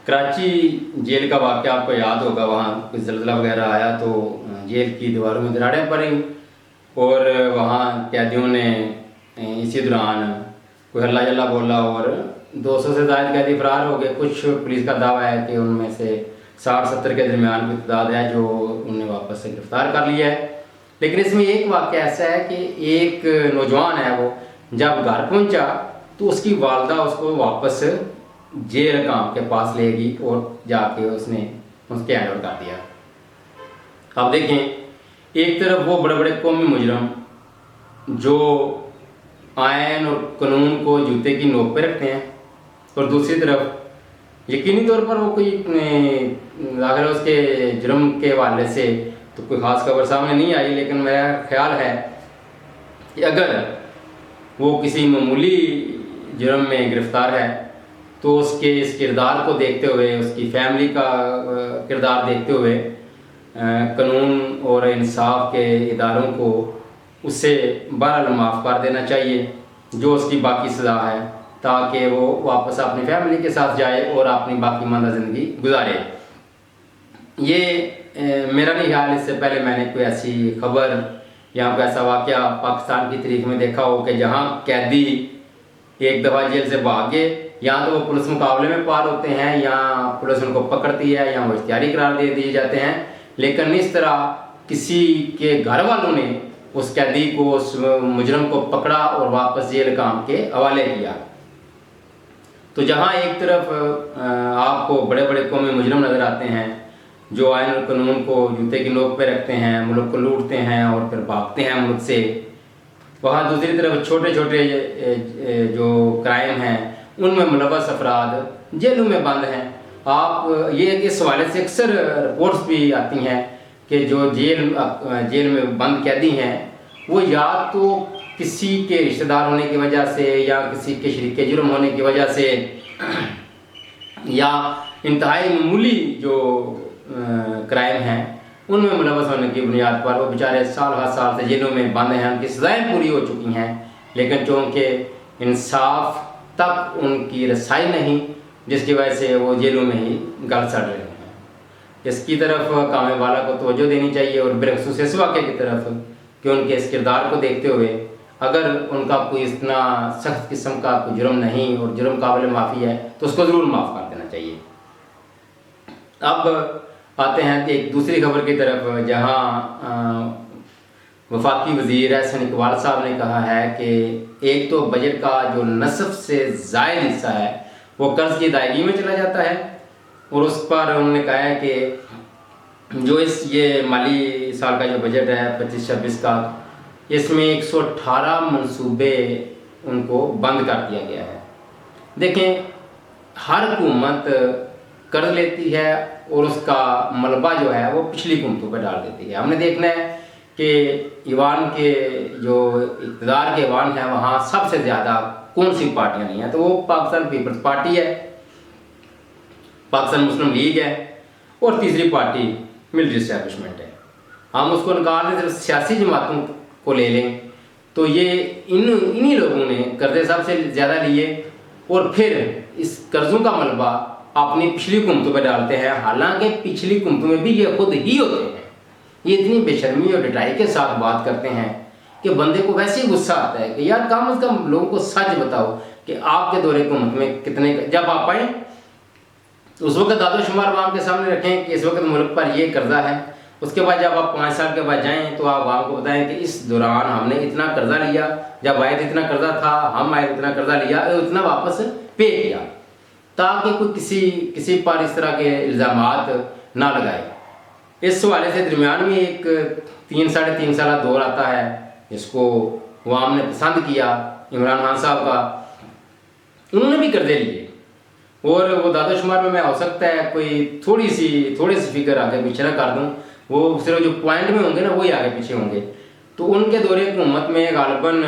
Karachi jail का वाक़या आपको याद होगा। वहाँ कुछ ज़लज़ला वगैरह आया तो जेल की दीवारों में दरारें पड़ी और वहाँ कैदियों ने इसी दौरान कोई हल्ला जल्ला बोला और 200 से ज़ायद कैदी फरार हो गए। कुछ पुलिस का दावा है कि उनमें से 60-70 के दरमियान की तादाद है जो उन्हें वापस से गिरफ़्तार कर लिया है। लेकिन इसमें एक वाक़या ऐसा है कि एक नौजवान है, वो जब घर पहुंचा तो उसकी वालदा उसको वापस जेल काम के पास ले गई और जाके उसने उसके हैंड ओवर कर दिया। अब देखें, एक तरफ वो बड़े बड़े कौमी मुजरम जो आयन और कानून को जूते की नोक पे रखते हैं और दूसरी तरफ यकीनी तौर पर वो कोई अगर उसके जुर्म के हवाले से तो कोई ख़ास खबर सामने नहीं आई, लेकिन मेरा ख्याल है कि अगर वो किसी मामूली जुर्म में गिरफ़्तार है तो उसके इस किरदार को देखते हुए, उसकी फैमिली का किरदार देखते हुए कानून और इंसाफ के इदारों को उससे बहरहाल माफ़ कर देना चाहिए जो उसकी बाकी सज़ा है, ताकि वो वापस अपनी फैमिली के साथ जाए और अपनी बाकी मांदा ज़िंदगी गुजारे। ये मेरा नहीं ख्याल इससे पहले मैंने कोई ऐसी खबर या कोई ऐसा वाक़या पाकिस्तान की तारीख में देखा हो कि जहाँ कैदी एक दफ़ा जेल से भाग गए, या तो वो पुलिस मुकाबले में पार होते हैं या पुलिस उनको पकड़ती है या वो इख्तियारी करार दे दिए जाते हैं, लेकिन इस तरह किसी के घर वालों ने उस कैदी को, उस मुजरम को पकड़ा और वापस जेल काम के हवाले किया। तो जहाँ एक तरफ आपको बड़े बड़े कौमी मुजरम नज़र आते हैं जो आयन और कानून को जूते की नोक पे रखते हैं, मुल्क को लूटते हैं और फिर भागते हैं मुल्क से, वहाँ दूसरी तरफ छोटे छोटे जो क्राइम हैं उनमें मुलव्वस अफराद जेलों में बंद हैं। आप ये इस हवाले से अक्सर रिपोर्ट्स भी आती हैं कि जो जेल में बंद कैदी हैं वो या तो किसी के रिश्तेदार होने की वजह से या किसी के शरीके जुर्म होने की वजह से या इंतहाई मामूली जो क्राइम हैं उनमें मुलव्वस होने की बुनियाद पर वो बेचारे साल हर साल से जेलों में बंद हैं, उनकी सज़ाएँ पूरी हो चुकी हैं, लेकिन चूँकि इंसाफ तक उनकी रसाई नहीं, जिसकी वजह से वो जेलों में ही गल सड़ रहे हैं। इसकी तरफ कामे वाला को तवज्जो देनी चाहिए और बिलखसूस इस वाक़े की तरफ कि उनके इस किरदार को देखते हुए अगर उनका कोई इतना सख्त किस्म का कोई जुर्म नहीं और जुर्म काबिल माफ़ी है तो उसको ज़रूर माफ़ कर देना चाहिए। अब आते हैं कि एक दूसरी खबर की तरफ, जहाँ वफाकी वज़ीर एहसन इकबाल साहब ने कहा है कि एक तो बजट का जो नसफ से ज़ायद हिस्सा है वो कर्ज़ की अदायगी में चला जाता है और उस पर उन्होंने कहा है कि जो ये माली साल का जो बजट है 25-26 का, इसमें 118 मंसूबे उनको बंद कर दिया गया है। देखें, हर हुकूमत कर्ज लेती है और उसका मलबा जो है वो पिछली हुकूमतों पर डाल देती है। हमने देखना है कि ईवान के जो इक़्तिदार के ईवान है वहाँ सबसे ज़्यादा कौन सी पार्टियाँ नहीं हैं, तो वो पाकिस्तान पीपल्स पार्टी है, पाकिस्तान मुस्लिम लीग है और तीसरी पार्टी मिलिट्री एस्टैब्लिशमेंट है। हम उसको निकाल दें, सिर्फ सियासी जमातों को ले लें तो ये इन्हीं लोगों ने कर्जे सबसे ज़्यादा लिए और फिर इस कर्ज़ों का मलबा अपनी पिछली हुकूमतों पर डालते हैं। हालांकि पिछली हुकूमतों में भी ये खुद ही होते हैं। ये इतनी बेशर्मी और डिटाई के साथ बात करते हैं कि बंदे को वैसे ही गुस्सा आता है कि यार कम से कम लोगों को सच बताओ कि आपके दौरे हुकूमत में कितने, जब आप आए उस वक्त दादोशुमार आवाम के सामने रखें कि इस वक्त मुल्क पर ये कर्जा है। उसके बाद जब आप 5 साल के बाद जाएँ तो आप आवाम को बताएं कि इस दौरान हमने इतना कर्जा लिया, जब आए तो इतना कर्जा था, हम आए इतना कर्जा लिया, इतना वापस पे किया, ताकि कोई किसी पर इस तरह के इल्ज़ामात ना लगाए। इस हवाले से दरमियान में एक 3-3.5 साल दौर आता है जिसको अवाम ने पसंद किया, इमरान खान साहब का, उन्होंने भी कर्जे लिए और वो दादोशुमार में मैं हो सकता है कोई थोड़ी सी फिगर आगे पीछे ना कर दूँ, वो सिर्फ जो पॉइंट में होंगे ना वही आगे पीछे होंगे। तो उनके दौरे हुकूमत में गालिबन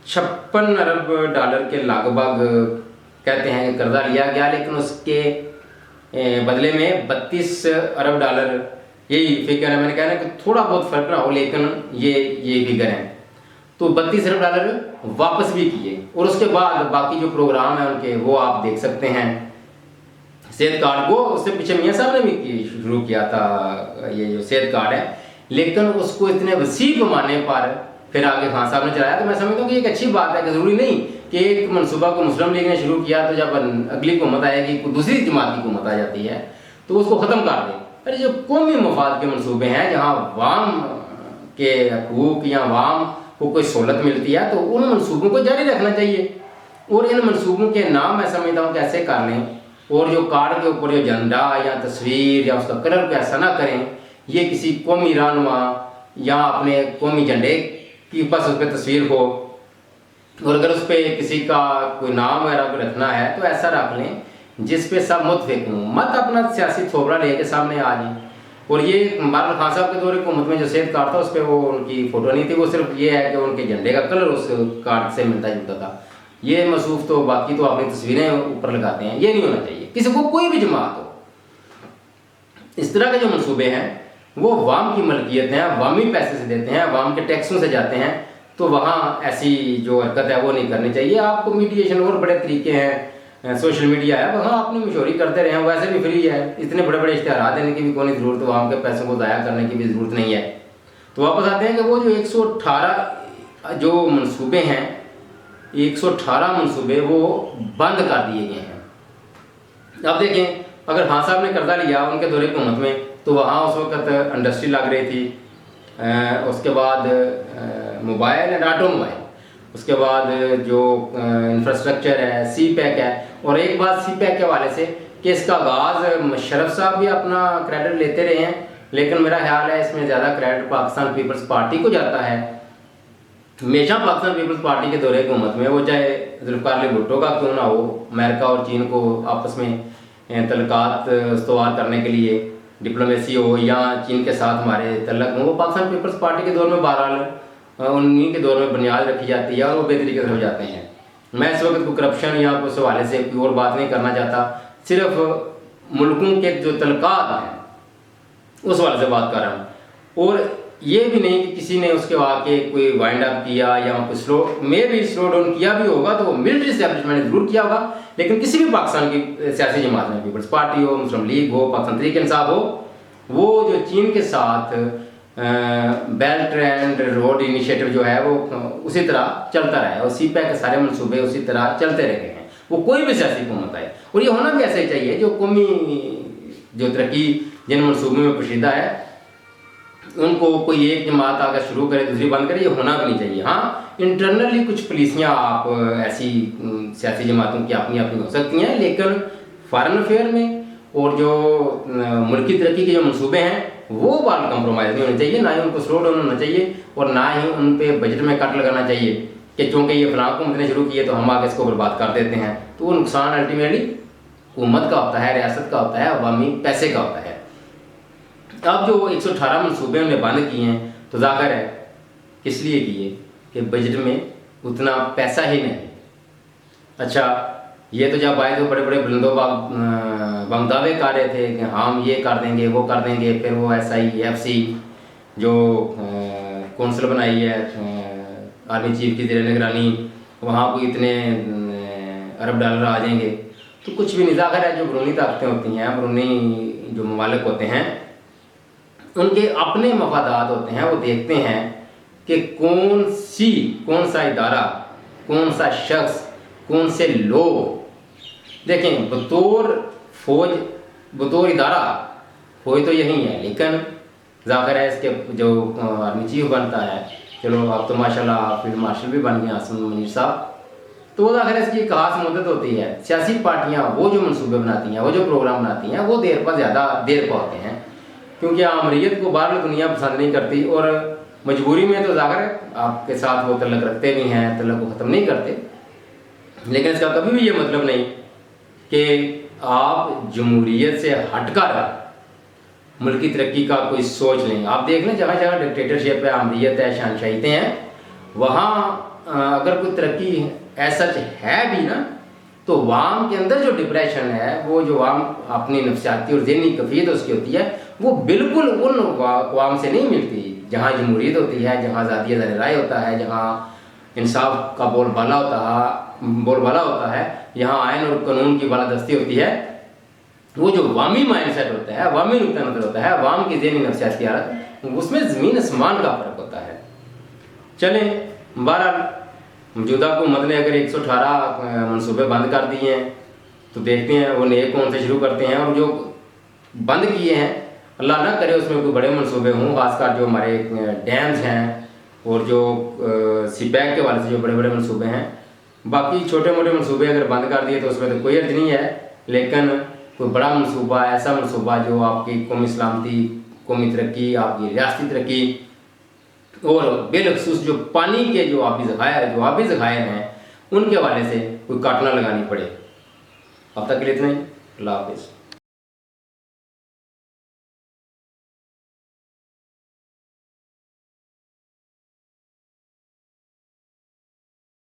56 अरब डॉलर के लगभग कहते हैं कि कर्जा लिया गया, लेकिन उसके बदले में 32 अरब डॉलर, यही फिगर है। मैंने कहा ना कि थोड़ा बहुत फर्क ना हो, लेकिन ये फिगर है। तो 32 अरब डॉलर वापस भी किए और उसके बाद बाकी जो प्रोग्राम है उनके वो आप देख सकते हैं। सेहत कार्ड को उससे पीछे मियाँ साहब ने भी शुरू किया था ये जो सेहत कार्ड है, लेकिन उसको इतने वसी पैमाने पर फिर आगे खान साहब ने चलाया। तो मैं समझता हूँ कि एक अच्छी बात है कि ज़रूरी नहीं कि एक मनसूबा को मुस्लिम लीग ने शुरू किया तो जब अगली हुकूमत आएगी, दूसरी जमात की हुकूमत आ जाती है तो उसको ख़त्म कर दें। अरे जो कौमी मफाद के मनसूबे हैं, जहाँ वाम के हकूक़ या वाम को कोई सहूलत मिलती है, तो उन मनसूबों को जारी रखना चाहिए। और इन मनसूबों के नाम मैं समझता हूँ कैसे कर लें, और जो कार्ड के ऊपर जो झंडा या तस्वीर या उसका कलर को ऐसा ना करें, ये किसी कौमी रहनुमा या अपने कौमी झंडे की बस उस पर तस्वीर हो, और अगर उस पर किसी का कोई नाम वगैरह को रखना है तो ऐसा रख लें जिस पे सब मुतफिक हों, मत अपना सियासी थोबड़ा लेके सामने आ जाए। और ये इमरान खान साहब के दौरे हुकूमत में जो सेहत कार्ड था उस पर वो उनकी फ़ोटो नहीं थी, वो सिर्फ ये है कि उनके झंडे का कलर उस कार्ड से मिलता जुलता था। ये मसूफ तो बाकी तो अपनी तस्वीरें ऊपर लगाते हैं, ये नहीं होना चाहिए किसी को, कोई भी जमात हो। इस तरह के जो मनसूबे हैं वो वाम की मलकियत हैं, वामी पैसे से देते हैं, वाम के टैक्सों से जाते हैं, तो वहाँ ऐसी जो हरकत है वो नहीं करनी चाहिए। आपको मीडिएशन और बड़े तरीके हैं, सोशल मीडिया है, वहाँ अपनी मशहूरी करते रहे, वैसे भी फ्री है, इतने बड़े बड़े इश्तिहार देने की भी कोई ज़रूरत, वाम के पैसों को ज़ाया करने की भी ज़रूरत नहीं है। तो वापस आते हैं कि वो जो 118 जो मनसूबे हैं, 118 मनसूबे वो बंद कर दिए गए हैं। अब देखें, अगर खान साहब ने कर्जा लिया उनके दौरे हुकूमत में, तो वहाँ उस वक्त इंडस्ट्री लग रही थी, उसके बाद मोबाइल एंड ऑटोमोबाइल, उसके बाद जो इंफ्रास्ट्रक्चर है, सी पैक है। और एक बात सी पैक के हवाले से कि इसका आगाज़ मुशर्रफ साहब भी अपना क्रेडिट लेते रहे हैं, लेकिन मेरा ख्याल है इसमें ज़्यादा क्रेडिट पाकिस्तान पीपल्स पार्टी को जाता है। हमेशा पाकिस्तान पीपल्स पार्टी के दौरे हुकूमत में, वो चाहे जुल्फ़िकार अली भुट्टो का क्यों ना हो, अमेरिका और चीन को आपस में तल्लुकात इस्तवार करने के लिए डिप्लोमेसी हो, या चीन के साथ हमारे तल्लक हो, वो पाकिस्तान पीपल्स पार्टी के दौर में बहरहाल उन्हीं के दौर में बुनियाद रखी जाती है और वो बेहतरी से हो जाते हैं। मैं इस वक्त को करप्शन या उस हवाले से कोई और बात नहीं करना चाहता, सिर्फ मुल्कों के जो तल्लुकात हैं उस हवाले से बात कर रहा हूँ। और ये भी नहीं कि किसी ने उसके आके कोई वाइंड अप किया या कोई स्लो डाउन किया भी होगा तो वो मिलिट्री एस्टैब्लिशमेंट ने जरूर किया होगा, लेकिन किसी भी पाकिस्तान की सियासी जमात में, पीपल्स पार्टी हो, मुस्लिम लीग हो, पाकिस्तान तहरीक इंसाफ हो, वो जो चीन के साथ बेल्ट एंड रोड इनिशिएटिव जो है वो उसी तरह चलता रहा है, और सी पैक के सारे मनसूबे उसी तरह चलते रहे हैं, वो कोई भी सियासी हुकूमत आए। और ये होना भी ऐसा ही चाहिए, जो कौमी जो तरक्की जिन मनसूबों में पोशीदा है उनको कोई एक जमात अगर शुरू करे दूसरी बंद करे, ये होना भी नहीं चाहिए। हाँ, इंटरनली कुछ पॉलिसियाँ आप ऐसी सियासी जमातों की अपनी अपनी हो सकती हैं, लेकिन फॉरेन अफेयर में और जो मुल्की तरक्की के जो मनसूबे हैं वो बाल कंप्रोमाइज़ नहीं होने चाहिए, ना ही उनको स्लो डाउन होना चाहिए, और ना ही उन पे बजट में कट लगाना चाहिए कि चूँकि ये फलां हुकूमत ने शुरू किए तो हम आगे इसको बर्बाद कर देते हैं। तो वो नुकसान अल्टीमेटली हुकूमत का होता है, रियासत का होता है, अवामी पैसे का होता है। अब जो 118 मनसूबे उन्हें बंद किए हैं तो जाहिर है किस लिए किए कि बजट में उतना पैसा ही नहीं। अच्छा, ये तो जब आए तो बड़े बड़े बुलंदों दावे कर रहे थे कि हम ये कर देंगे वो कर देंगे, फिर वो SIFC जो कौंसिल बनाई है आर्मी चीफ की ज़ेर निगरानी, वहाँ को इतने अरब डॉलर आ जाएंगे, तो कुछ भी नहीं। जाहिर है जो बैरूनी ताकतें होती हैं, बैरूनी जो ममालिक होते हैं, उनके अपने मफादात होते हैं, वो देखते हैं कि कौन सा इदारा, कौन सा शख्स, कौन से लोग। देखें, बतौर फौज, बतौर इदारा फौज तो यही है, लेकिन जाहिर है इसके जो आर्मी चीफ बनता है, चलो अब तो माशाल्लाह फील्ड मार्शल भी बन गए आसिम मुनीर साहब, तो जाहिर है इसकी एक खास मदद होती है। सियासी पार्टियाँ वो जो मनसूबे बनाती हैं, वो जो प्रोग्राम बनाती हैं, वो ज़्यादा देर पर होते हैं, क्योंकि आमरीत को बाहर दुनिया पसंद नहीं करती, और मजबूरी में तो जाहिर है आपके साथ वो तल्लक रखते भी हैं, तल्लक को ख़त्म नहीं करते, लेकिन इसका कभी भी ये मतलब नहीं कि आप जमहूरियत से हटकर मुल्क की तरक्की का कोई सोच लें। आप देख लें जहाँ जहाँ डिक्टेटरशिप है, आमरीत है, शहनशाहीतें हैं, वहाँ अगर कोई तरक्की ऐसा है भी ना, तो वाम के अंदर जो डिप्रेशन है, वो जो वाम अपनी नफसियाती और ज़हनी कफियत उसकी होती है, वो बिल्कुल उन वाम से नहीं मिलती जहाँ जमहूरियत होती है, जहाँ आज़ादी राय होता है, जहाँ इंसाफ का बोलबाला होता है, यहाँ आयन और कानून की बालादस्ती होती है। वो जो वामी माइंडसेट होता है, वामी नुक्ता नजर होता है, वाम की ज़हनी नफ्सियात की हालत, उसमें ज़मीन आसमान का फ़र्क होता है। चलें, बहरहाल मौजूदा हुकूमत ने अगर 118 मनसूबे बंद कर दिए हैं तो देखते हैं वो नए कौन से शुरू करते हैं। और जो बंद किए हैं, अल्लाह ना करे उसमें कोई बड़े मनसूबे हों, खासकर जो हमारे डैम्स हैं और जो सीपैक के वाले से जो बड़े बड़े मनसूबे हैं। बाकी छोटे मोटे मनसूबे अगर बंद कर दिए तो उसमें तो कोई अर्ज नहीं है, लेकिन कोई बड़ा मनसूबा, ऐसा मनसूबा जो आपकी कौमी सलामती, कौमी तरक्की, आपकी रियासती तरक्की और बेलखसूस जो पानी के जो आबी ज़खायर हैं उनके हवाले से कोई काटना लगानी पड़े। अब तक के लिए इतना ही। अल्लाह हाफिज़।